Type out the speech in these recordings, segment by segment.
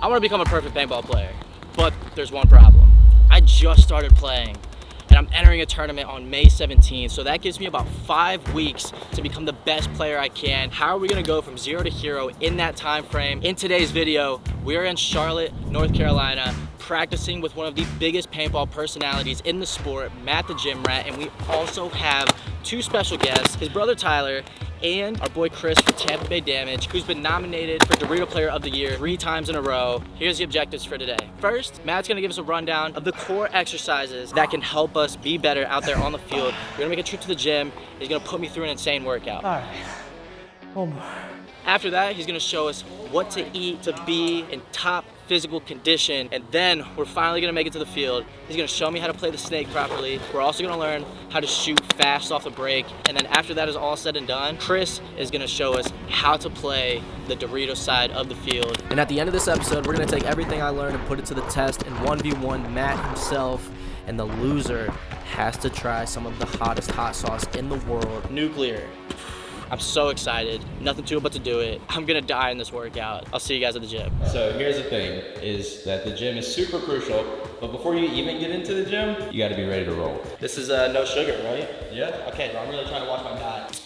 I want to become a perfect paintball player, but there's one problem. I just started playing, and I'm entering a tournament on May 17th, so that gives me about 5 weeks to become the best player I can. How are we gonna go from 0 to hero in that time frame? In today's video, we are in Charlotte, North Carolina, practicing with one of the biggest paintball personalities in the sport, Matt the Gym Rat, and we also have 2 special guests, his brother Tyler, and our boy Chris from Tampa Bay Damage, who's been nominated for Dorito Player of the Year 3 times in a row. Here's the objectives for today. First, Matt's gonna give us a rundown of the core exercises that can help us be better out there on the field. We're gonna make a trip to the gym. He's gonna put me through an insane workout. All right, one more. After that, he's gonna show us what to eat to be in top physical condition, and then we're finally gonna make it to the field. He's gonna show me how to play the snake properly. We're also gonna learn how to shoot fast off the break, and then after that is all said and done, Chris is gonna show us how to play the Dorito side of the field. And at the end of this episode, we're gonna take everything I learned and put it to the test in 1v1 Matt himself, and the loser has to try some of the hottest hot sauce in the world. Nuclear. I'm so excited. Nothing to it but to do it. I'm gonna die in this workout. I'll see you guys at the gym. So here's the thing, is that the gym is super crucial, but before you even get into the gym, you gotta be ready to roll. This is no sugar, right? Yeah. Okay, so I'm really trying to watch my diet.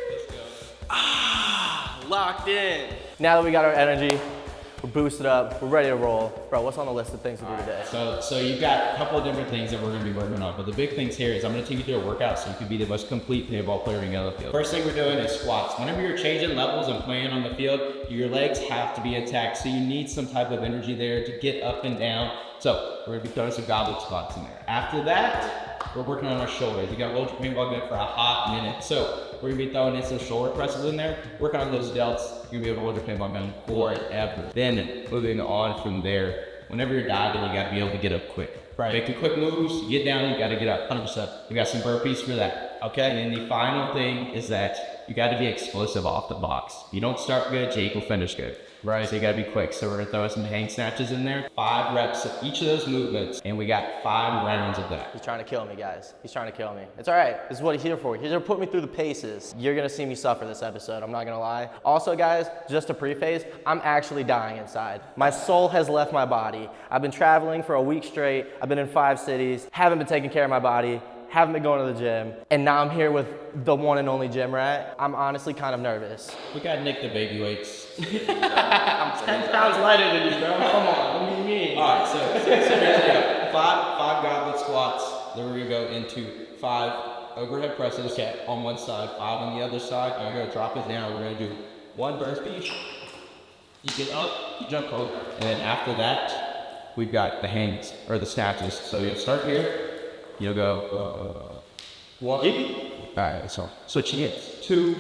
Let's go. Locked in. Now that we got our energy, we're boosted up, we're ready to roll. Bro, what's on the list of things to do today? So you've got a couple of different things that we're gonna be working on, but the big things here is I'm gonna take you through a workout so you can be the most complete paintball player in the field. First thing we're doing is squats. Whenever you're changing levels and playing on the field, your legs have to be intact, so you need some type of energy there to get up and down. So we're gonna be throwing some goblet squats in there. After that, we're working on our shoulders. You got to hold your paintball gun for a hot minute. So we're gonna be throwing in some shoulder presses in there, working on those delts. You're gonna be able to hold your paintball gun forever. Then moving on from there, whenever you're diving, you gotta be able to get up quick. Right. Making quick moves, you get down, you gotta get up, 100%. We got some burpees for that, okay? And then the final thing is that you gotta be explosive off the box. You don't start good, Jake will finish good. Right. So you gotta be quick. So we're gonna throw some hang snatches in there. 5 reps of each of those movements, and we got 5 rounds of that. He's trying to kill me, guys. He's trying to kill me. It's all right. This is what he's here for. He's here to put me through the paces. You're gonna see me suffer this episode, I'm not gonna lie. Also, guys, just to preface, I'm actually dying inside. My soul has left my body. I've been traveling for a week straight. I've been in 5 cities, haven't been taking care of my body, haven't been going to the gym, and now I'm here with the one and only Gym Rat. I'm honestly kind of nervous. We gotta nick the baby weights. I'm 10 pounds lighter than you, bro. Come on, what do you mean? All right, so here's the go. 5 goblet squats. Then we're gonna go into 5 overhead presses on one side, 5 on the other side. And we're gonna drop it down. We're gonna do 1 burpee. You get up, you jump over. And then after that, we've got the hangs, or the snatches. So you'll start here, you'll go 1. All right, so switching it. 2.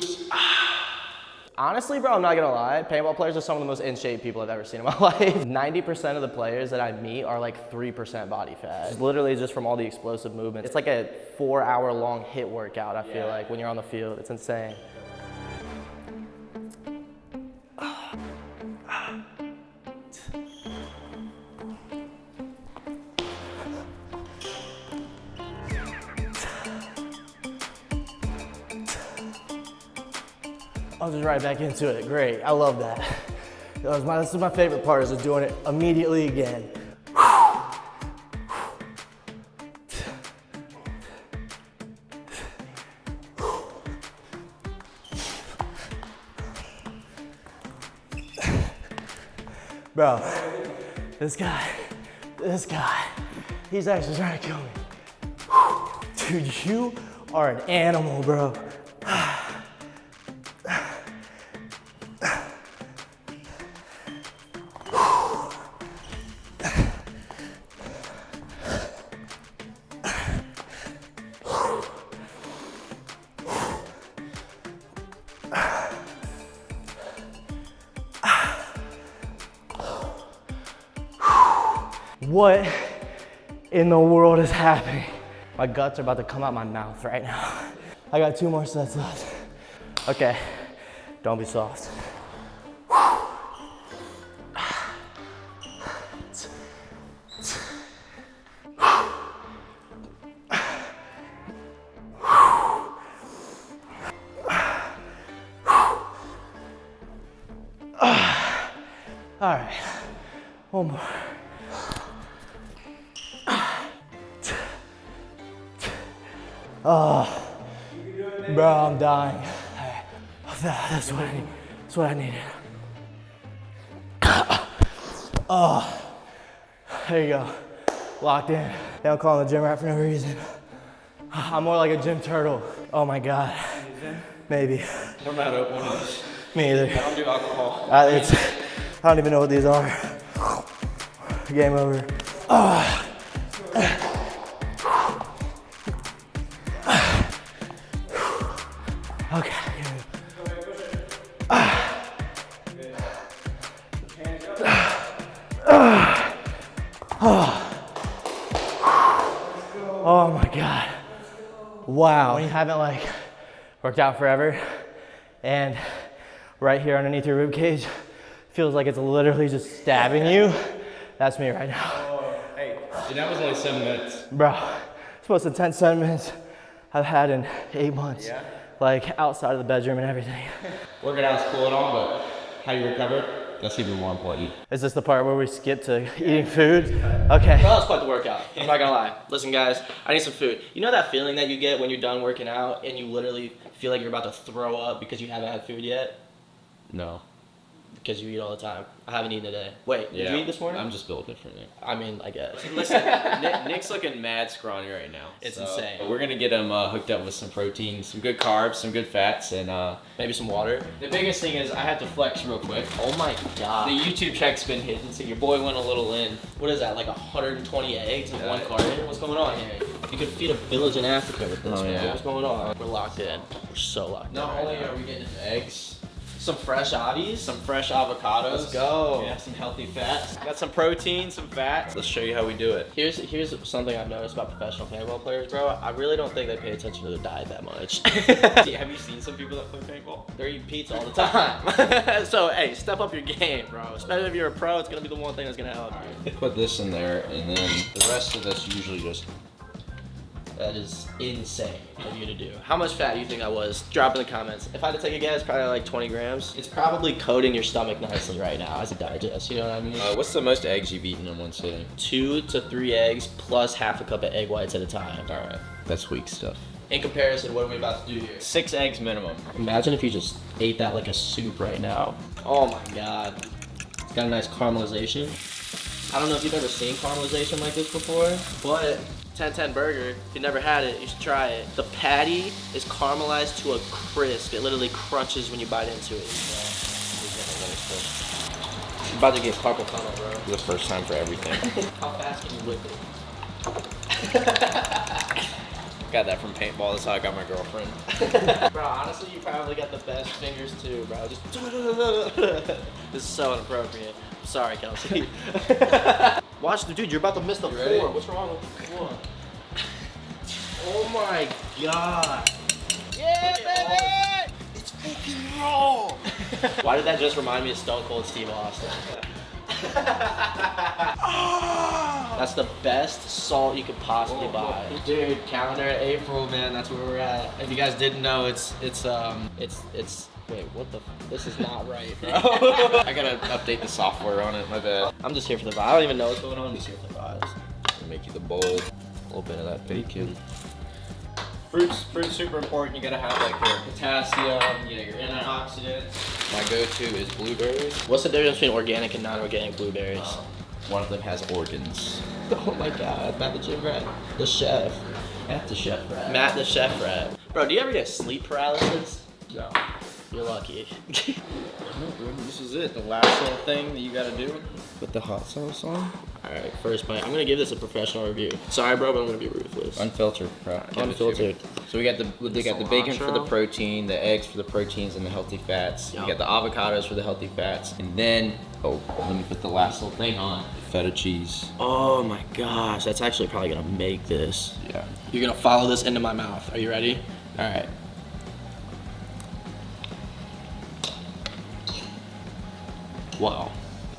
Honestly, bro, I'm not gonna lie. Paintball players are some of the most in shape people I've ever seen in my life. 90% of the players that I meet are like 3% body fat. It's literally just from all the explosive movements. It's like a 4-hour long hit workout, I feel like, when you're on the field. It's insane. I'll just right back into it. Great, I love that. This is my favorite part, is just doing it immediately again. Bro, this guy, he's actually trying to kill me. Dude, you are an animal, bro. What in the world is happening? My guts are about to come out my mouth right now. I got 2 more sets left. Okay, don't be soft. All right, one more. Oh, bro, I'm dying. That's what I need. That's what I needed. Oh, there you go. Locked in. They don't call him the gym rat for no reason. I'm more like a gym turtle. Oh my God. Maybe. I'm not open one of these. Me either. I don't do alcohol. I don't even know what these are. Game over. Okay. Oh my God. Wow. When you haven't like worked out forever and right here underneath your rib cage feels like it's literally just stabbing you, that's me right now. Oh, hey, and that was only 7 minutes. Bro, it's the most intense 7 minutes I've had in 8 months. Yeah. Like outside of the bedroom and everything. Working out's cool and all, but how you recover, that's even more important. Is this the part where we skip to eating food? Okay. Well, that's quite the workout. I'm not gonna lie. Listen, guys, I need some food. You know that feeling that you get when you're done working out and you literally feel like you're about to throw up because you haven't had food yet? No. Because you eat all the time. I haven't eaten today. Wait, did you eat this morning? I'm just built differently. I mean, I guess. Listen, Nick's looking mad scrawny right now. It's insane. We're gonna get him hooked up with some protein, some good carbs, some good fats, and Maybe some water. the biggest thing is I have to flex real quick. Oh my God. The YouTube check's been hidden, so your boy went a little in. What is that, like 120 eggs in one Yeah. carton? What's going on here? You could feed a village in Africa with this, Oh, man. yeah. What's going on? We're locked in. We're so locked in. Not right only now. are we getting eggs, Some fresh Audis. some fresh avocados. Let's go. Yeah, some healthy fats. Got some protein, some fats. Let's show you how we do it. Here's something I've noticed about professional paintball players, bro. I really don't think they pay attention to their diet that much. Have you seen some people that play paintball? They're eating pizza all the time. So, hey, step up your game, bro. Especially if you're a pro, it's gonna be the one thing that's gonna help you. Put this in there, and then the rest of this usually just. That is insane of you to do. How much fat do you think that was? Drop in the comments. If I had to take a guess, probably like 20 grams. It's probably coating your stomach nicely right now as it digests, you know what I mean? What's the most eggs you've eaten in one sitting? 2 to 3 eggs plus half a cup of egg whites at a time. All right, that's weak stuff. In comparison, what are we about to do here? 6 eggs minimum. Imagine if you just ate that like a soup right now. Oh my God. It's got a nice caramelization. I don't know if you've ever seen caramelization like this before, but 1010 Burger, if you've never had it, you should try it. The patty is caramelized to a crisp. It literally crunches when you bite into it. You're about to get carpal tunnel, bro. It's the first time for everything. How fast can you whip it? Got that from paintball. That's how I got my girlfriend. Bro, honestly, you probably got the best fingers too, bro. Just this is so inappropriate. I'm sorry, Kelsey. Watch the dude. You're about to miss the ready? floor. What's wrong with the floor? Oh my God. Yeah, baby. It's fucking raw. Why did that just remind me of Stone Cold Steve Austin? That's the best salt you could possibly buy. Dude, calendar April, man, that's where we're at. If you guys didn't know, it's wait, what the this is not right, bro. I gotta update the software on it. My bad. I'm just here for the vibe. I don't even know what's going on. I'm just here for the vibes. Make you the bowl. A little bit of that bacon. Fruit's super important. You gotta have like your potassium, you know, your antioxidants. My go-to is blueberries. What's the difference between organic and non-organic blueberries? One of them has organs. Oh my God, Matt the gym rat, the chef. At the chef rat. Matt the chef rat. Bro, do you ever get sleep paralysis? No. You're lucky. This is it. The last little thing that you gotta do. Put the hot sauce on. Alright, first bite. I'm gonna give this a professional review. Sorry, bro, but I'm gonna be ruthless. Unfiltered. Unfiltered. So we got the bacon for the protein, the eggs for the proteins and the healthy fats. Yep. You got the avocados for the healthy fats, and then let me put the last little thing on. Feta cheese. Oh my gosh, that's actually probably gonna make this. Yeah. You're gonna follow this into my mouth. Are you ready? Alright. Wow.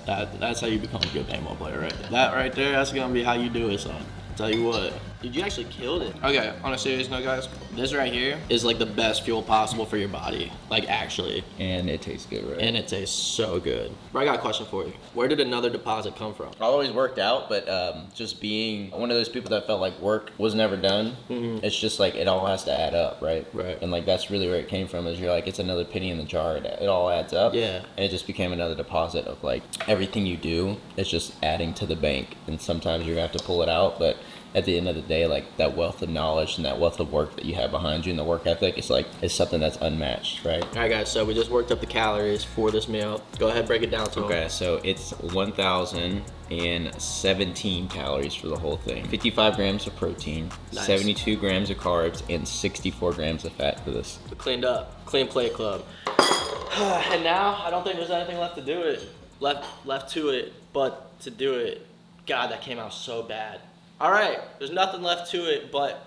That's how you become a good paintball player right there. That right there, that's gonna be how you do it, son. Tell you what. Dude, you actually killed it. Okay, on a serious note, guys, this right here is like the best fuel possible for your body. Like, actually. And it tastes good, right? And it tastes so good. But I got a question for you. Where did another deposit come from? I always worked out, but just being one of those people that felt like work was never done, it's just like it all has to add up, right? Right. And like that's really where it came from, is you're like, it's another penny in the jar. It all adds up. Yeah. And it just became another deposit of like everything you do is just adding to the bank. And sometimes you're gonna have to pull it out, but at the end of the day, like that wealth of knowledge and that wealth of work that you have behind you and the work ethic, it's something that's unmatched, right? All right, guys, so we just worked up the calories for this meal. Go ahead, break it down to them. Okay, so it's 1,017 calories for the whole thing. 55 grams of protein, Nice. 72 grams of carbs, and 64 grams of fat for this. We cleaned up. Clean plate club. And now, I don't think there's anything left to do it. Left to it, but to do it. God, that came out so bad. All right, there's nothing left to it, but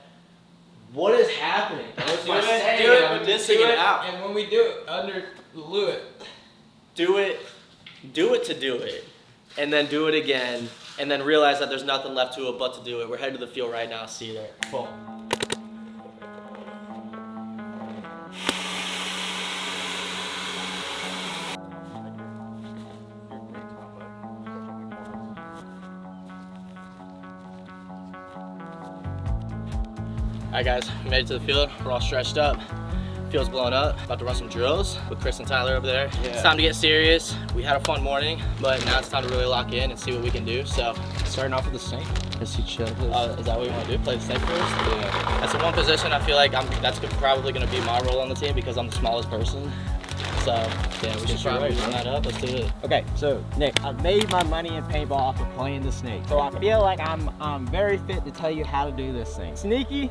what is happening? What's my saying? I'm missing it out. And when we do it, under it. Do it to do it, and then do it again, and then realize that there's nothing left to it but to do it. We're headed to the field right now. See you there. Boom. All right, guys, we made it to the field. We're all stretched up. Field's blown up. About to run some drills with Chris and Tyler over there. Yeah. It's time to get serious. We had a fun morning, but now it's time to really lock in and see what we can do. So, Starting off with the snake. Is he chill? is that what we want to do? Play the snake first? Yeah. That's the one position I feel like that's probably going to be my role on the team because I'm the smallest person. So, yeah, we should probably run that up. Let's do it. Okay, so Nick, I made my money in paintball off of playing the snake. So I feel like I'm very fit to tell you how to do this thing. Sneaky,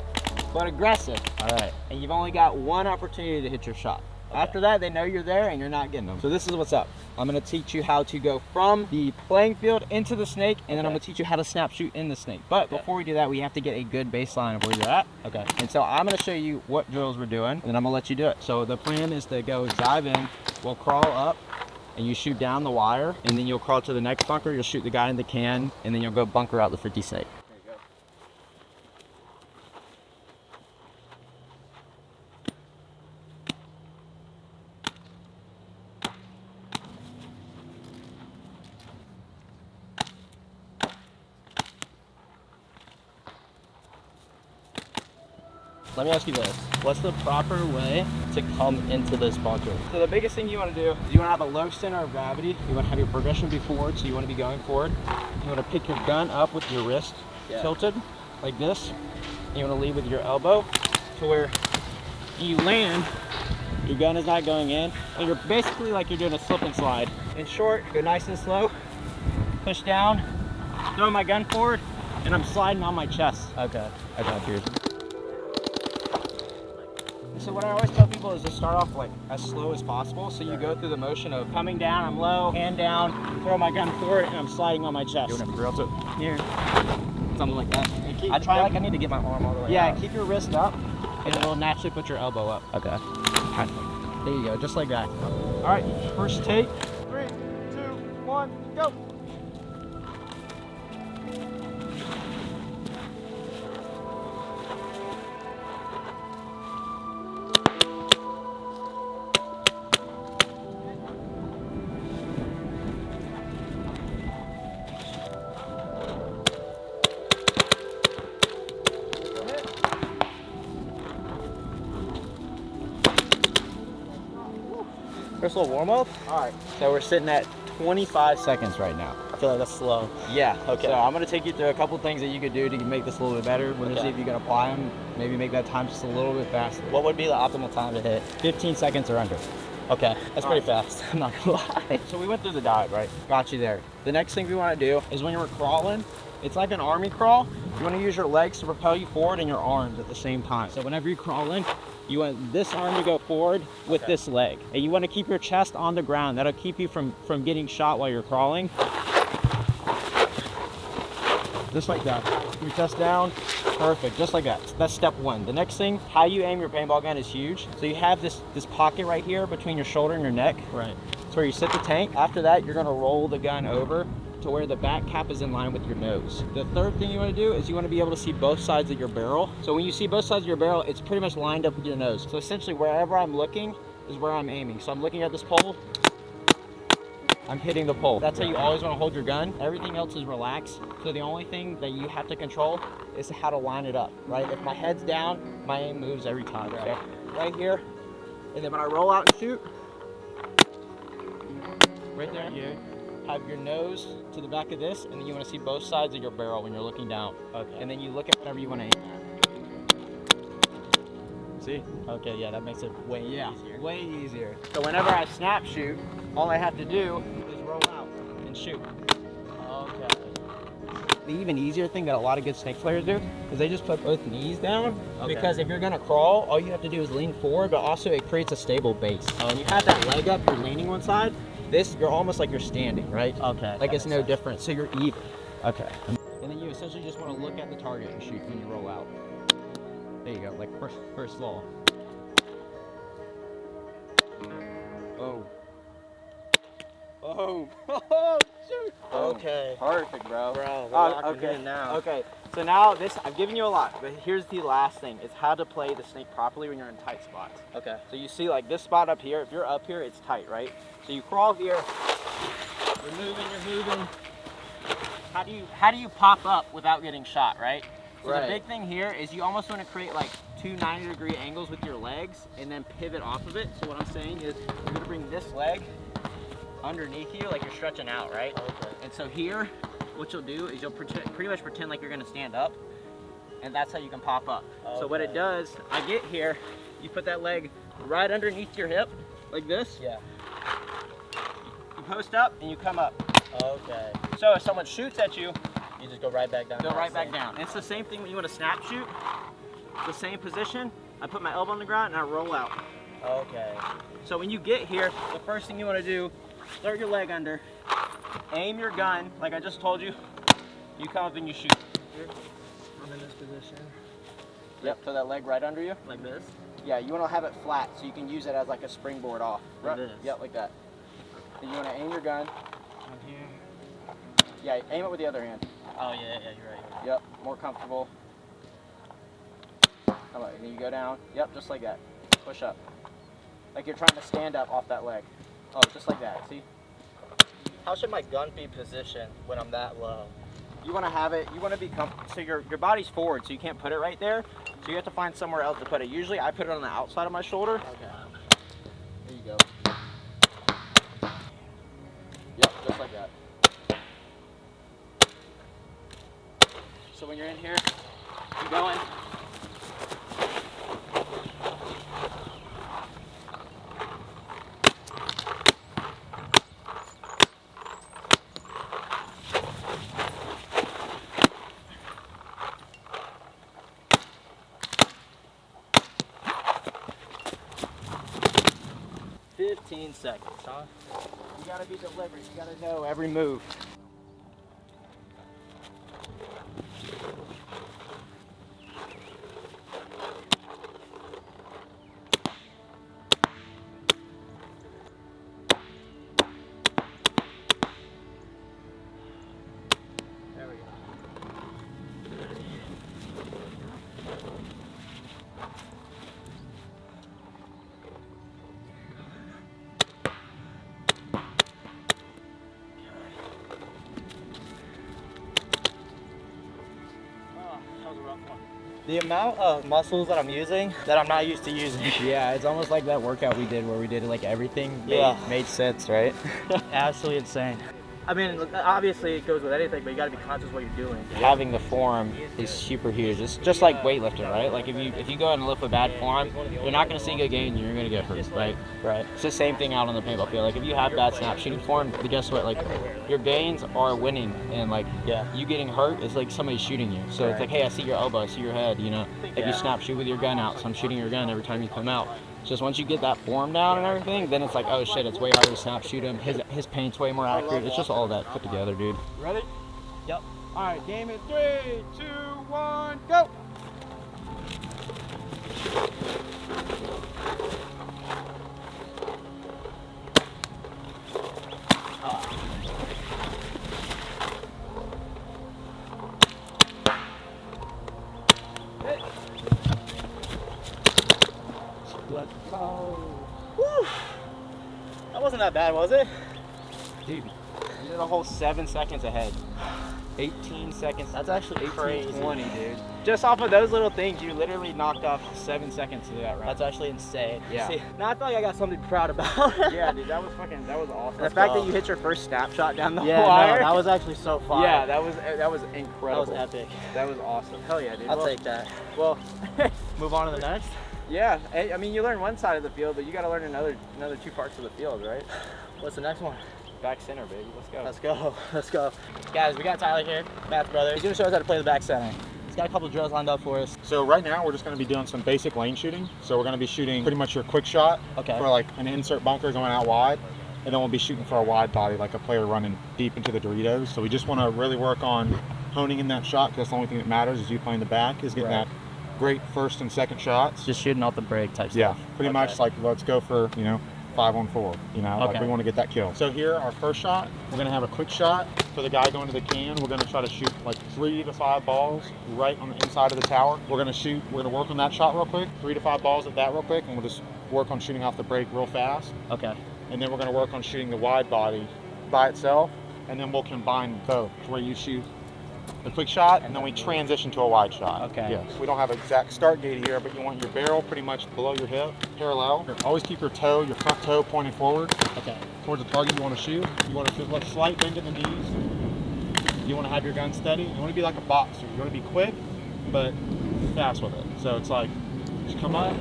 but aggressive. All right, and you've only got one opportunity to hit your shot. Okay. After that, they know you're there and you're not getting them. So this is what's up. I'm gonna teach you how to go from the playing field into the snake, and then I'm gonna teach you how to snap shoot in the snake. But before we do that, we have to get a good baseline of where you're at. Okay. And so I'm gonna show you what drills we're doing, and then I'm gonna let you do it. So the plan is to go dive in, we'll crawl up, and you shoot down the wire, and then you'll crawl to the next bunker, you'll shoot the guy in the can, and then you'll go bunker out the 50 snake. Let me ask you this. What's the proper way to come into this bunker? So the biggest thing you want to do is you want to have a low center of gravity. You want to have your progression be forward, so you want to be going forward. You want to pick your gun up with your wrist tilted like this. You want to lead with your elbow to where you land, your gun is not going in, and you're basically like you're doing a slip and slide. In short, go nice and slow, push down, throw my gun forward, and I'm sliding on my chest. Okay. I got you. So what I always tell people is to start off like as slow as possible. So you go through the motion of coming down, I'm low, hand down, throw my gun forward, and I'm sliding on my chest. You want to drill to Here. something like that? I feel like I need to get my arm all the way out. keep your wrist up, and it'll naturally put your elbow up. Okay. There you go, just like that. All right, first take. 3, 2, 1, go. First little warm up. All right, so we're sitting at 25 seconds right now. I feel like that's slow. Yeah, Okay. So I'm gonna take you through a couple things that you could do to make this a little bit better. We're gonna see if you can apply them, maybe make that time just a little bit faster. What would be the optimal time to hit? 15 seconds or under. Okay, that's pretty fast. I'm not gonna lie. So we went through the dive, right? Got you there. The next thing we wanna do is when you're crawling, it's like an army crawl. You wanna use your legs to propel you forward and your arms at the same time. So whenever you crawl in, you want this arm to go forward with this leg. And you wanna keep your chest on the ground. That'll keep you from getting shot while you're crawling. Just like that. Your chest down, perfect, just like that. That's step one. The next thing, how you aim your paintball gun is huge. So you have this pocket right here between your shoulder and your neck. Right. It's where you sit the tank. After that, you're gonna roll the gun over to where the back cap is in line with your nose. The third thing you want to do is you want to be able to see both sides of your barrel. So when you see both sides of your barrel, it's pretty much lined up with your nose. So essentially wherever I'm looking is where I'm aiming. So I'm looking at this pole, I'm hitting the pole. That's how you always want to hold your gun. Everything else is relaxed. So the only thing that you have to control is how to line it up, right? If my head's down, my aim moves every time. So right here, and then when I roll out and shoot, right there, you have your nose to the back of this, and then you want to see both sides of your barrel when you're looking down. Okay. And then you look at whatever you want to aim at. See? Okay, yeah, that makes it way easier. Way easier. So whenever I snap shoot, all I have to do is roll out and shoot. Okay. The even easier thing that a lot of good snake players do is they just put both knees down, because if you're gonna crawl, all you have to do is lean forward, but also it creates a stable base. When you have that leg up, you're leaning one side. This, you're almost like you're standing, right? Okay. Like it's no different, so you're even. Okay. And then you essentially just want to look at the target and shoot when you roll out. There you go, like first roll. Oh. Oh. Oh, shoot. Okay. Perfect, bro. Okay. Now. Okay. So now this, I've given you a lot, but here's the last thing. It's how to play the snake properly when you're in tight spots. Okay. So you see like this spot up here, if you're up here, it's tight, right? So you crawl here, you're moving. How do you pop up without getting shot, right? So the big thing here is you almost want to create like two 90-degree angles with your legs and then pivot off of it. So what I'm saying is you're going to bring this leg underneath you like you're stretching out, right? Okay. And so here, what you'll do is you'll pretty much pretend like you're going to stand up, and that's how you can pop up. Okay. So what it does, I get here, you put that leg right underneath your hip like this. Yeah. You post up and you come up. Okay. So if someone shoots at you, you just go right back down. Go right back down. And it's the same thing when you want to snap shoot. The same position. I put my elbow on the ground and I roll out. Okay. So when you get here, the first thing you want to do, start your leg under, aim your gun, like I just told you. You come up and you shoot. Here, I'm in this position. Yep, so that leg right under you. Like this? Yeah, you want to have it flat so you can use it as like a springboard off. Like this? Yep, like that. Then you want to aim your gun. On here. Yeah, aim it with the other hand. Oh yeah, you're right. Yep, more comfortable. Come on, and then you go down. Yep, just like that. Push up. Like you're trying to stand up off that leg. Oh, just like that, see? How should my gun be positioned when I'm that low? You want to have it, you want to be comfortable, so your body's forward, so you can't put it right there. So you have to find somewhere else to put it. Usually I put it on the outside of my shoulder. Okay. There you go. Yep, just like that. So when you're in here, keep going. Seconds, huh? You gotta be deliberate. You gotta know every move. There we go. The amount of muscles that I'm using that I'm not used to using. Yeah, it's almost like that workout we did where we did like everything made sense, right? Absolutely insane. I mean, obviously it goes with anything, but you gotta be conscious of what you're doing. Having the form is super huge. It's just like weightlifting, right? Like if you go and lift with bad form, you're not gonna see good gains, you're gonna get hurt, right? Right. It's the same thing out on the paintball field. Like if you have bad snap shooting form, guess what? Like your gains are winning, and like you getting hurt is like somebody shooting you. So it's like, hey, I see your elbow, I see your head, you know? Like you snap shoot with your gun out, so I'm shooting your gun every time you come out. Just once you get that form down and everything, then it's like, oh shit, it's way harder to snap shoot him. His paint's way more accurate. It's just all that put together, dude. Ready? Yep. All right, game in 3, 2, 1, go! that bad, was it? Dude, you did a whole 7 seconds ahead. 18 seconds. That's actually 18, crazy. 20, dude. Just off of those little things, you literally knocked off 7 seconds of that round. That's actually insane. Yeah. See, now I feel like I got something to be proud about. Yeah, dude, that was awesome. Let's The fact go. that you hit your first snapshot down the Yeah, wire. no, that was actually so fun. Yeah, that was that incredible. was epic. That was awesome. Hell yeah, dude. I'll Well, take that. Well, Move on to the next. yeah. I mean, you learn one side of the field, but you got to learn another 2 parts of the field, right? What's the next one? Back center, baby. Let's go. Let's go. Let's go. Guys, we got Tyler here, Matt's brother. He's gonna show us how to play the back center. He's got a couple of drills lined up for us. So right now we're just going to be doing some basic lane shooting. So we're going to be shooting pretty much your quick shot Okay. for like an insert bunker going out wide. And then we'll be shooting for a wide body, like a player running deep into the Doritos. So we just want to really work on honing in that shot, because that's the only thing that matters is you playing the back, is getting Right. that great first and second shots. Just shooting off the break type Yeah, stuff. pretty much like let's go for, 5-on-4, like Okay. we want to get that kill. So here, our first shot, we're going to have a quick shot for the guy going to the can. We're going to try to shoot like 3 to 5 balls right on the inside of the tower. We're going to work on that shot real quick, 3 to 5 balls at that real quick, and we'll just work on shooting off the break real fast. Okay. And then we're going to work on shooting the wide body by itself, and then we'll combine both, where you shoot the quick shot and then we transition to a wide shot. Okay. Yes. We don't have an exact start gate here, but you want your barrel pretty much below your hip, parallel. Always keep your front toe pointed forward Okay. towards the target you want to shoot. You want to feel like slight bend in the knees. You want to have your gun steady. You want to be like a boxer. You want to be quick, but fast with it. So it's like, just come up,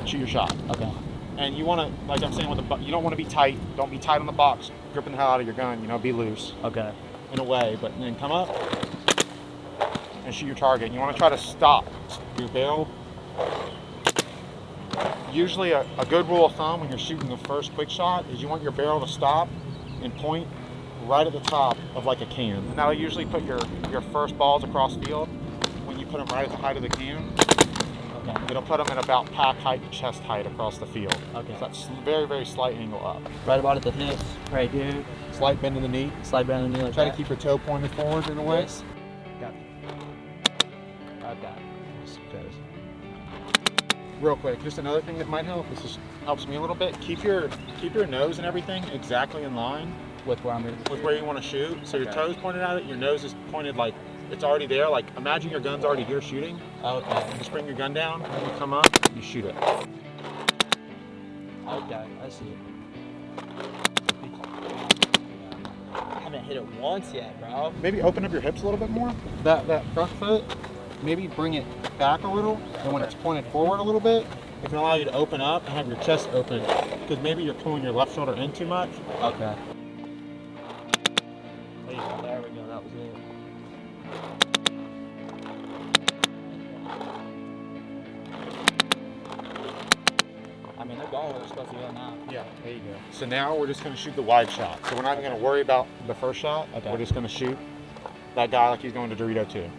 shoot your shot. Okay. And you want to, like I'm saying, you don't want to be tight. Don't be tight on the box, gripping the hell out of your gun. Be loose Okay. in a way, but then come up and shoot your target. You want to try to stop your barrel. Usually a good rule of thumb when you're shooting the first quick shot is you want your barrel to stop and point right at the top of like a can. And that'll usually put your first balls across field when you put them right at the height of the can. Okay. It'll put them at about pack height to chest height across the field. Okay. So that's very, very slight angle up. Right about at the hips. Right, dude. Slight bend in the knee. Slide down the knee like Try that. to keep your toe pointed forward in a way. Yes. Got it. Okay. Real quick, just another thing that might help, this just helps me a little bit. Keep your nose and everything exactly in line With where I'm going with where you want to shoot. So your Okay. toes pointed at it, your nose is pointed like it's already there. Like imagine your gun's already here shooting. Okay. Just bring your gun down, and you come up, you shoot it. Okay. I see. I haven't hit it once yet, bro. Maybe open up your hips a little bit more. That front foot, maybe bring it back a little, and when it's pointed forward a little bit, it can allow you to open up and have your chest open, because maybe you're pulling your left shoulder in too much. Okay. There you go. There we go. That was it. I mean, they're going where they're supposed to go now. Yeah, there you go. So now we're just going to shoot the wide shot. So we're not even going to worry about the first shot. Okay. We're just going to shoot that guy like he's going to Dorito too.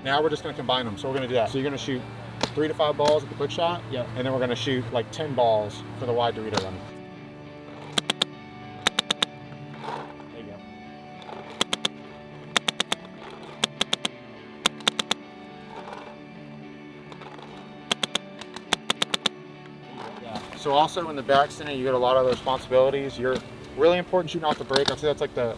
Now we're just going to combine them. So we're going to do that. So you're going to shoot 3 to 5 balls at the quick shot. Yep. And then we're going to shoot like 10 balls for the wide Dorito run. There you go. Yeah. So also in the back center, you get a lot of responsibilities. You're really important shooting off the break. I'd say that's like the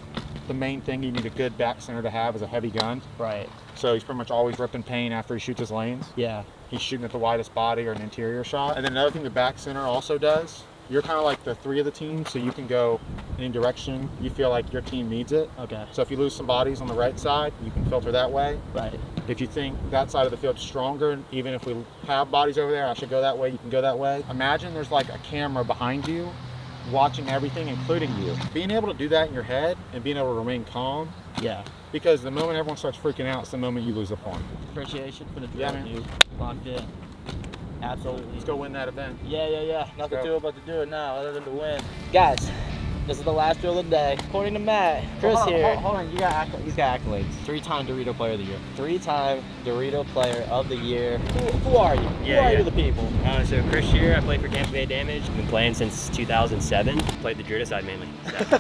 main thing you need a good back center to have is a heavy gun. Right. So he's pretty much always ripping paint after he shoots his lanes. Yeah. He's shooting at the widest body or an interior shot. And then another thing the back center also does, you're kind of like the 3 of the team, so you can go any direction you feel like your team needs it. Okay. So if you lose some bodies on the right side, you can filter that way. Right. If you think that side of the field's stronger, even if we have bodies over there, I should go that way, you can go that way. Imagine there's like a camera behind you watching everything, including you. Being able to do that in your head and being able to remain calm, Yeah. because the moment everyone starts freaking out, it's the moment you lose a point. Appreciation for the drill, Yeah, man. dude. Locked in. Absolutely. Let's go win that event. Yeah. Nothing Go. to do but to do it now, other than to win. Guys, This is the last drill of the day. According to Matt, Chris here. Hold on, he's got accolades. 3-time Dorito Player of the Year. 3-time Dorito Player of the Year. Who are you? Who are you to the people? So Chris Schehr, I play for Tampa Bay Damage. Been playing since 2007. Played the Dorito side mainly. So.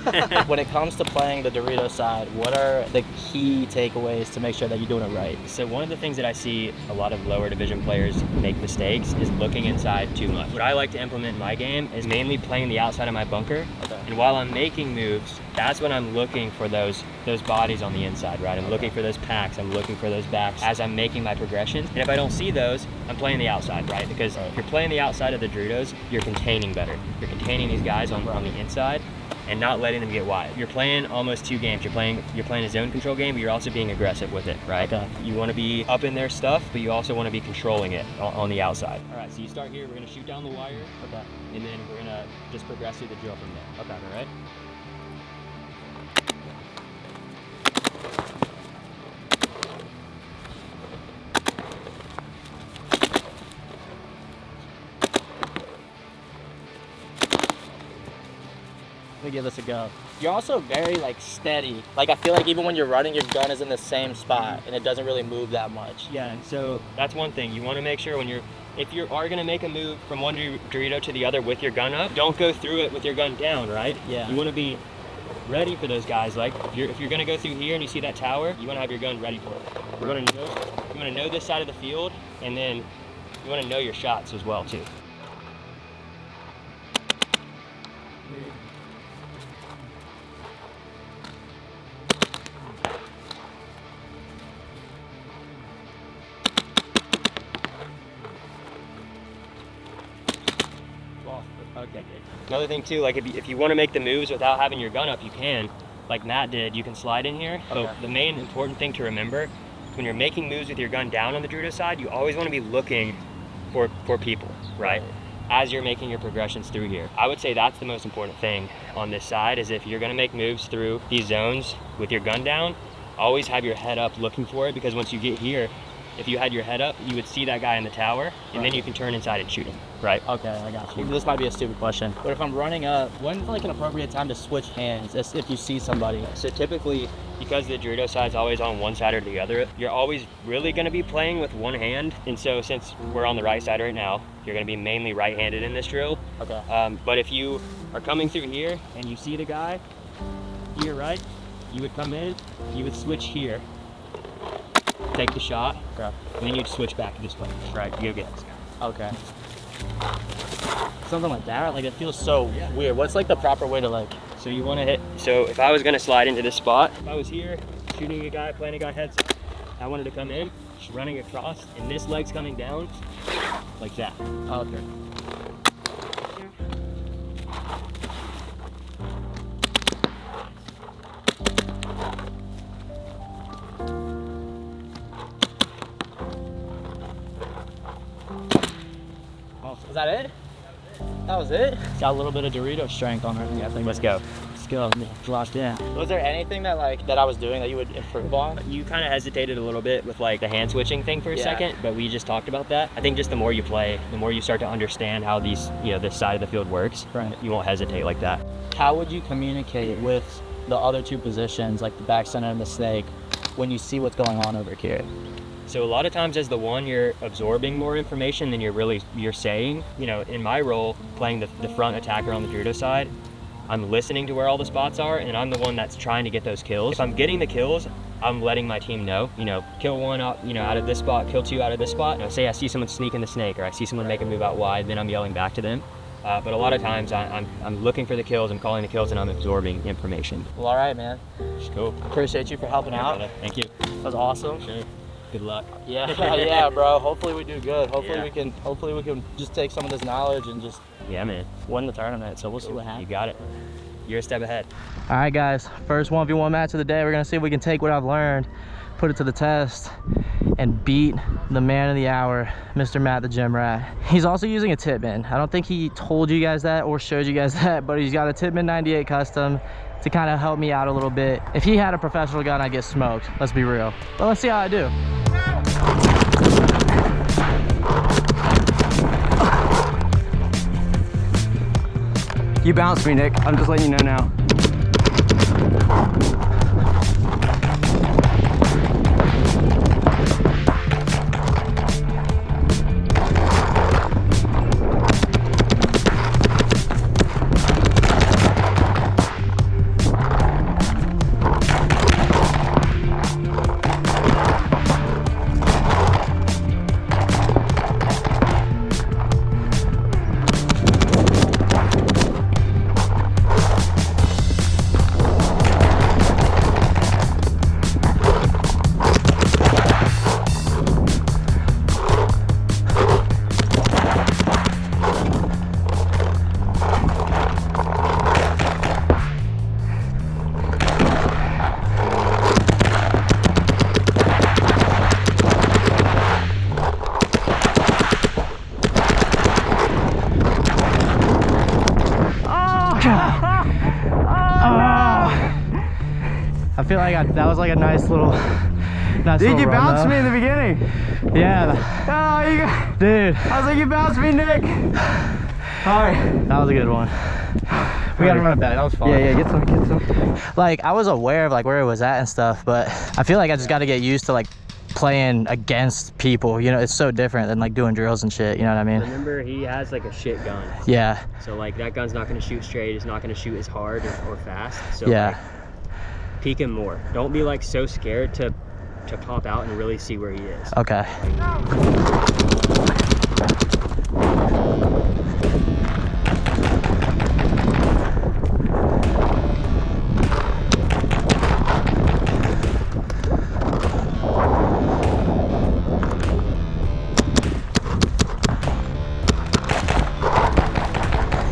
When it comes to playing the Dorito side, what are the key takeaways to make sure that you're doing it right? So one of the things that I see a lot of lower division players make mistakes is looking inside too much. What I like to implement in my game is mainly playing the outside of my bunker. Okay. And while I'm making moves, that's when I'm looking for those bodies on the inside, right? I'm looking for those packs, I'm looking for those backs as I'm making my progressions. And if I don't see those, I'm playing the outside, right? Because if you're playing the outside of the Doritos, you're containing better. You're containing these guys on the inside and not letting them get wide. You're playing almost two games. You're playing a zone control game, but you're also being aggressive with it, right? Okay. You want to be up in their stuff, but you also want to be controlling it on the outside. All right, so you start here. We're going to shoot down the wire. Okay. And then we're going to just progress through the drill from there. Okay. All right? Let me give this a go. You're also very like steady. Like I feel like even when you're running, your gun is in the same spot and it doesn't really move that much. Yeah, so that's one thing. You want to make sure if you are going to make a move from one Dorito to the other with your gun up, don't go through it with your gun down, right? Yeah. You want to be ready for those guys. Like if you're going to go through here and you see that tower, you want to have your gun ready for it. You want to know this side of the field, and then you want to know your shots as well too. Okay. Another thing too, like if you want to make the moves without having your gun up, you can. Like Matt did, you can slide in here. Okay. But the main important thing to remember, when you're making moves with your gun down on the Dorito side, you always want to be looking for people, right? As you're making your progressions through here. I would say that's the most important thing on this side, is if you're going to make moves through these zones with your gun down, always have your head up looking for it, because once you get here, if you had your head up, you would see that guy in the tower, and then you can turn inside and shoot him, right? Okay, I got you. This might be a stupid question, but if I'm running up, when's like an appropriate time to switch hands if you see somebody? So typically, because the Dorito side's always on one side or the other, you're always really going to be playing with one hand. And so since we're on the right side right now, you're going to be mainly right-handed in this drill. Okay. But if you are coming through here and you see the guy here, right, you would come in, you would switch here, take the shot, Okay. and then you'd switch back to this way, right, you go get this guy. Okay. Something like that, like it feels so weird. What's like the proper way to like? So you want to hit, so if I was going to slide into this spot, if I was here shooting a guy, playing a guy heads up, I wanted to come in, just running across, and this leg's coming down like that. Okay. Is that it? That was it? Got a little bit of Dorito strength on her. Yeah, I think Let's go. Let's go. Locked in. Was there anything that I was doing that you would improve on? You kind of hesitated a little bit with like the hand switching thing for a second, but we just talked about that. I think just the more you play, the more you start to understand how these, this side of the field works. Right. You won't hesitate like that. How would you communicate with the other two positions, like the back center and the snake, when you see what's going on over here? So a lot of times as the one, you're absorbing more information than you're saying. In my role, playing the front attacker on the Dorito side, I'm listening to where all the spots are, and I'm the one that's trying to get those kills. If I'm getting the kills, I'm letting my team know, kill one out, out of this spot, kill two out of this spot. Say I see someone sneaking the snake, or I see someone make a move out wide, then I'm yelling back to them. But a lot of times I'm looking for the kills, I'm calling the kills, and I'm absorbing information. Well, all right, man. Cool. Appreciate you for helping out. Thank you. That was awesome. Sure. Good luck. Yeah, yeah, bro. Hopefully we do good. Hopefully we can just take some of this knowledge and just man, win the tournament. So we'll see what happens. You got it. You're a step ahead. All right, guys. First 1v1 match of the day. We're gonna see if we can take what I've learned, put it to the test, and beat the man of the hour, Mr. Matt the Gym Rat. He's also using a Titman. I don't think he told you guys that or showed you guys that, but he's got a Titman 98 custom to kind of help me out a little bit. If he had a professional gun, I'd get smoked. Let's be real. But let's see how I do. You bounced me, Nick. I'm just letting you know now. I feel like that was like a nice little Dude, you bounced me in the beginning. Yeah. Oh, you got, Dude. I was like, you bounced me, Nick. All right. That was a good one. We gotta run it back. That was fun. Yeah, get some. Like, I was aware of like where it was at and stuff, but I feel like I just got to get used to like playing against people. You know, it's so different than like doing drills and shit. You know what I mean? Remember, he has like a shit gun. Yeah. So like that gun's not gonna shoot straight. It's not gonna shoot as hard or fast. So Yeah. like, peek him more. Don't be like so scared to pop out and really see where he is. Okay.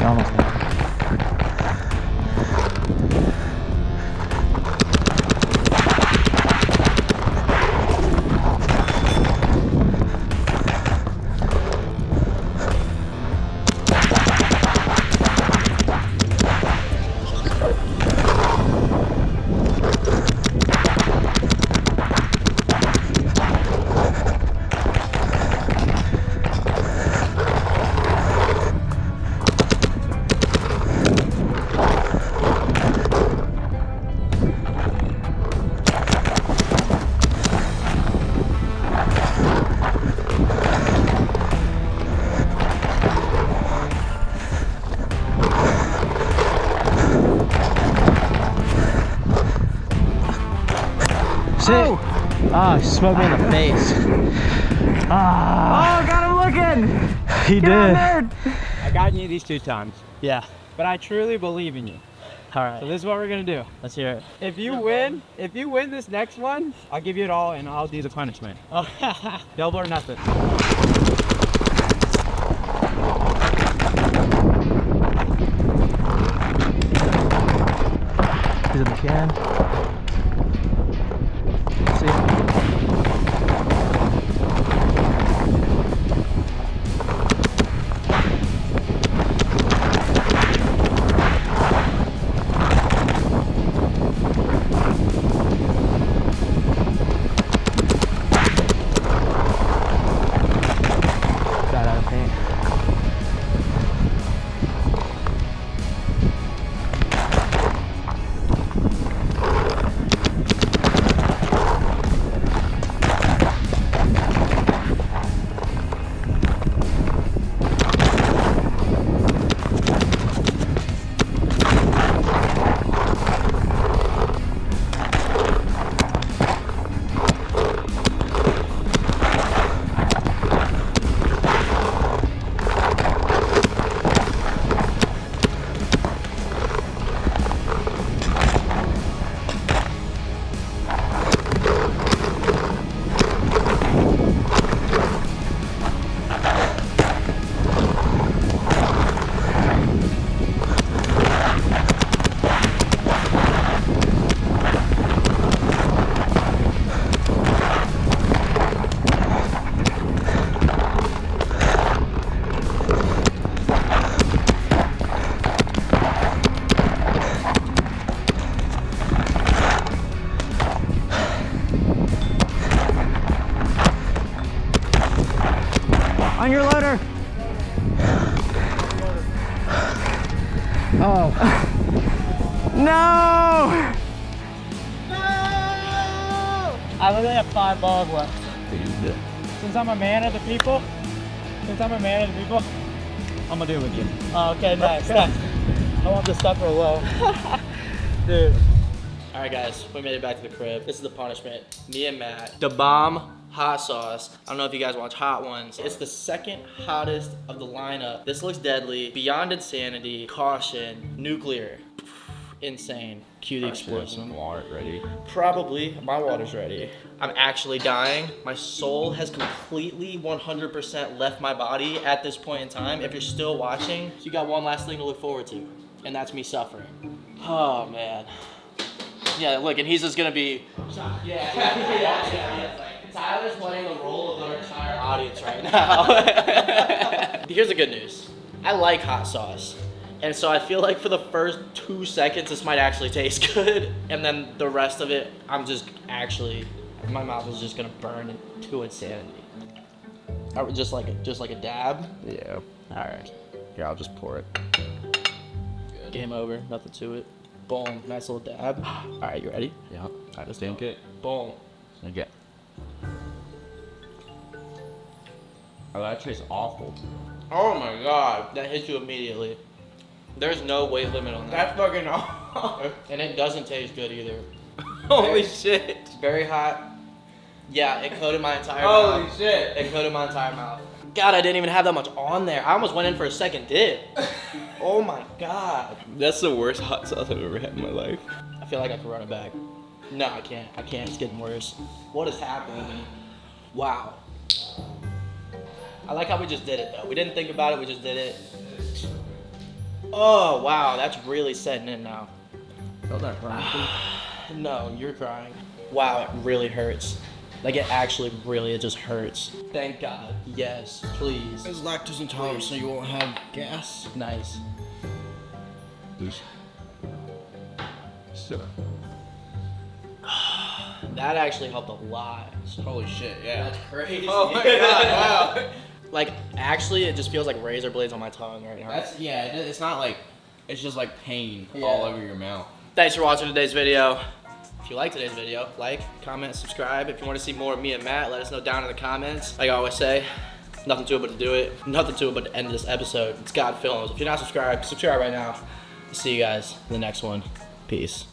Almost. Shit. Oh, he smoked me in the face. Ah. Oh, got him looking. He Get did. on there. I got you these 2 times, Yeah. but I truly believe in you. All right. So this is what we're gonna do. Let's hear it. If you win this next one, I'll give you it all and I'll do the punishment. Oh, Double or nothing. he's in the can. See? Oh. No! I literally have 5 balls left. Since I'm a man of the people, I'm gonna do it with you. Oh, okay, nice. Nice. I want this stuff for low. Dude. All right, guys, we made it back to the crib. This is the punishment. Me and Matt, the bomb hot sauce. I don't know if you guys watch Hot Ones. It's the second hottest of the lineup. This looks deadly. Beyond insanity, caution, nuclear. Insane. Cue the explosion. Water ready. Probably. My water's ready. I'm actually dying. My soul has completely 100% left my body at this point in time. If you're still watching, you got one last thing to look forward to, and that's me suffering. Oh, man. Yeah, look, and he's just gonna be. Yeah. Tyler's playing the role of our entire audience right now. Here's the good news. I like hot sauce. And so I feel like for the first 2 seconds, this might actually taste good. And then the rest of it, I'm just actually, my mouth is just gonna burn to insanity. Just like a dab? Yeah. All right. Here, I'll just pour it. Game over, nothing to it. Boom, nice little dab. All right, you ready? Yeah. I just damn kick. Boom. Okay. Oh, that tastes awful. Oh my God, that hits you immediately. There's no weight limit on that. That's fucking awful. And it doesn't taste good either. Holy shit. It's very hot. Yeah, it coated my entire mouth. Holy shit. It coated my entire mouth. God, I didn't even have that much on there. I almost went in for a second dip. Oh my God. That's the worst hot sauce I've ever had in my life. I feel like I could run it back. No, I can't. I can't. It's getting worse. What is happening to me? Wow. I like how we just did it though. We didn't think about it, we just did it. Oh, wow, that's really setting in now. Felt that crying. No, you're crying. Wow, it really hurts. Like it actually really, it just hurts. Thank God. Yes, please. It's lactose intolerant, so you won't have gas. Nice. So. That actually helped a lot. Holy shit, yeah. That's crazy. Oh my God, wow. Like, actually, it just feels like razor blades on my tongue right now. It's not like, it's just like pain Yeah. all over your mouth. Thanks for watching today's video. If you like today's video, like, comment, subscribe. If you want to see more of me and Matt, let us know down in the comments. Like I always say, nothing to it but to do it. Nothing to it but to end this episode. It's God Films. If you're not subscribed, subscribe right now. See you guys in the next one. Peace.